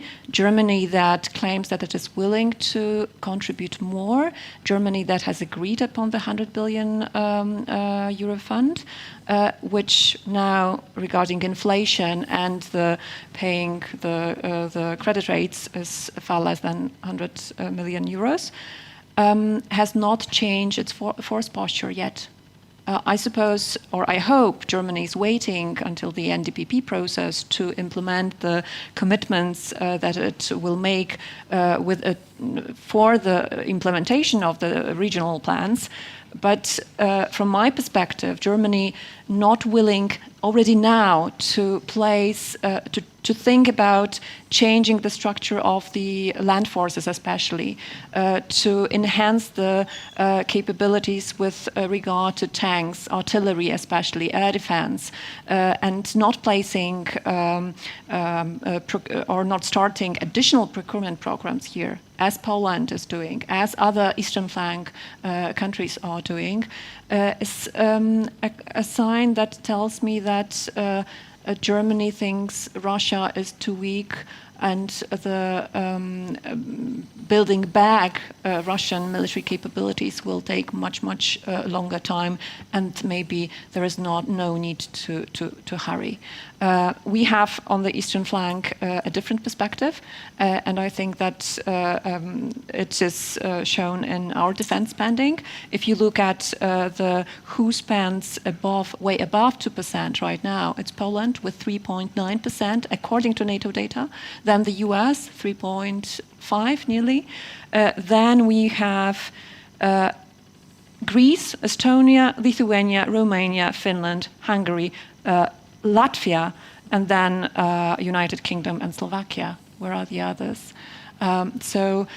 that claims that it is willing to contribute more. Germany that has agreed upon the 100 billion euro fund, which now, regarding inflation and the paying the credit rates, is far less than 100 million euros, has not changed its force posture yet. I suppose, or I hope, Germany is waiting until the NDPP process to implement the commitments that it will make for the implementation of the regional plans. But from my perspective, Germany not willing already now to place, to think about changing the structure of the land forces especially, to enhance the capabilities with regard to tanks, artillery especially, air defense, and not placing or not starting additional procurement programs here, as Poland is doing, as other Eastern flank countries are doing, is a sign that tells me that Germany thinks Russia is too weak, and the building back Russian military capabilities will take much longer time, and maybe there is no need to hurry. We have on the eastern flank a different perspective, and I think that it is shown in our defense spending. If you look at who spends way above 2% right now, it's Poland with 3.9% according to NATO data. Then the US 3.5 nearly. Then we have Greece, Estonia, Lithuania, Romania, Finland, Hungary, Latvia, and then United Kingdom and Slovakia. Where are the others? So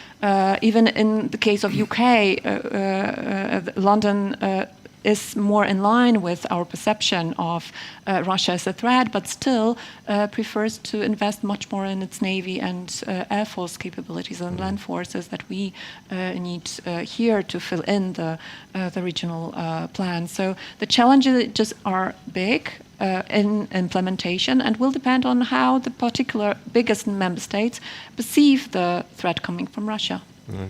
even in the case of UK, London is more in line with our perception of Russia as a threat, but still prefers to invest much more in its navy and air force capabilities and land forces that we need here to fill in the regional plan. So the challenges are big in implementation and will depend on how the particular biggest member states perceive the threat coming from Russia. Mm-hmm.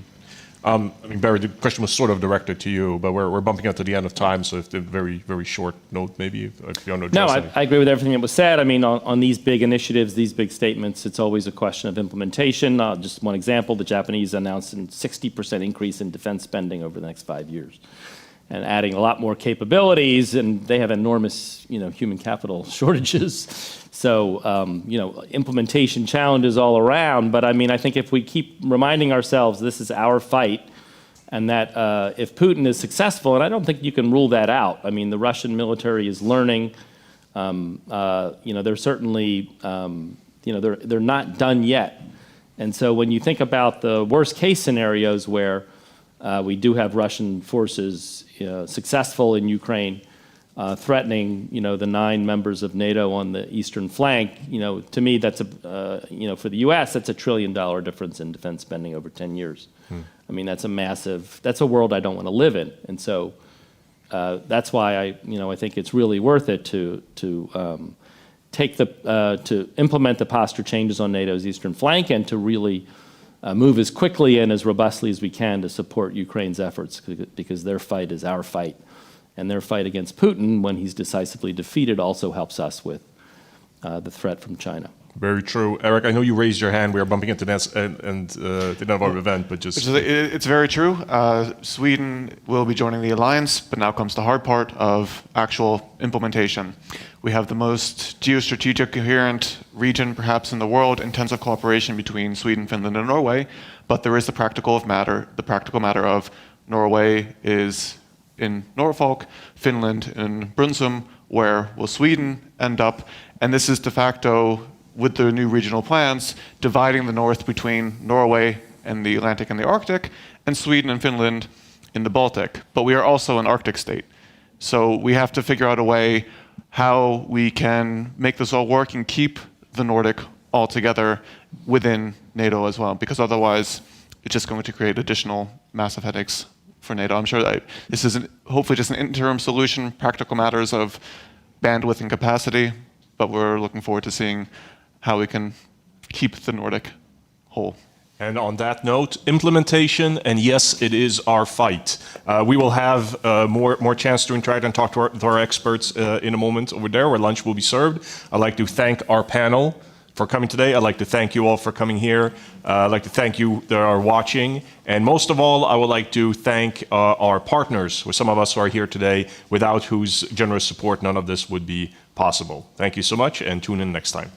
I mean, Barry, the question was sort of directed to you, but we're bumping up to the end of time, so if the very, very short note, maybe, if you want to address No, I agree with everything that was said. I mean, on these big initiatives, these big statements, it's always a question of implementation. Just one example, the Japanese announced a 60% increase in defense spending over the next 5 years, and adding a lot more capabilities, and they have enormous, human capital shortages. So, implementation challenges all around. But I mean, I think if we keep reminding ourselves this is our fight, and that if Putin is successful, and I don't think you can rule that out. I mean, the Russian military is learning. They're certainly, they're not done yet. And so when you think about the worst case scenarios where we do have Russian forces successful in Ukraine, threatening, the 9 members of NATO on the eastern flank, to me, that's for the U.S., that's $1 trillion difference in defense spending over 10 years. I mean, that's a world I don't want to live in. And so that's why I think it's really worth it to implement the posture changes on NATO's eastern flank and to really move as quickly and as robustly as we can to support Ukraine's efforts, because their fight is our fight. And their fight against Putin, when he's decisively defeated, also helps us with the threat from China. Very true. Eric, I know you raised your hand. We are bumping into the end of our event, but just... It's very true. Sweden will be joining the alliance, but now comes the hard part of actual implementation. We have the most geostrategic coherent region perhaps in the world in terms of cooperation between Sweden, Finland, and Norway, but there is the practical matter of Norway is in Norfolk, Finland in Brunssum. Where will Sweden end up? And this is de facto, with the new regional plans, dividing the north between Norway and the Atlantic and the Arctic, and Sweden and Finland in the Baltic. But we are also an Arctic state. So we have to figure out a way how we can make this all work and keep the Nordic all together within NATO as well, because otherwise it's just going to create additional massive headaches for NATO. I'm sure that this is hopefully just an interim solution, practical matters of bandwidth and capacity, but we're looking forward to seeing how we can keep the Nordic whole. And on that note, implementation, and yes, it is our fight. We will have more chance to interact and talk to our experts in a moment over there, where lunch will be served. I'd like to thank our panel, for coming today. I'd like to thank you all for coming here. I'd like to thank you that are watching. And most of all, I would like to thank our partners, who some of us are here today, without whose generous support none of this would be possible. Thank you so much, and tune in next time.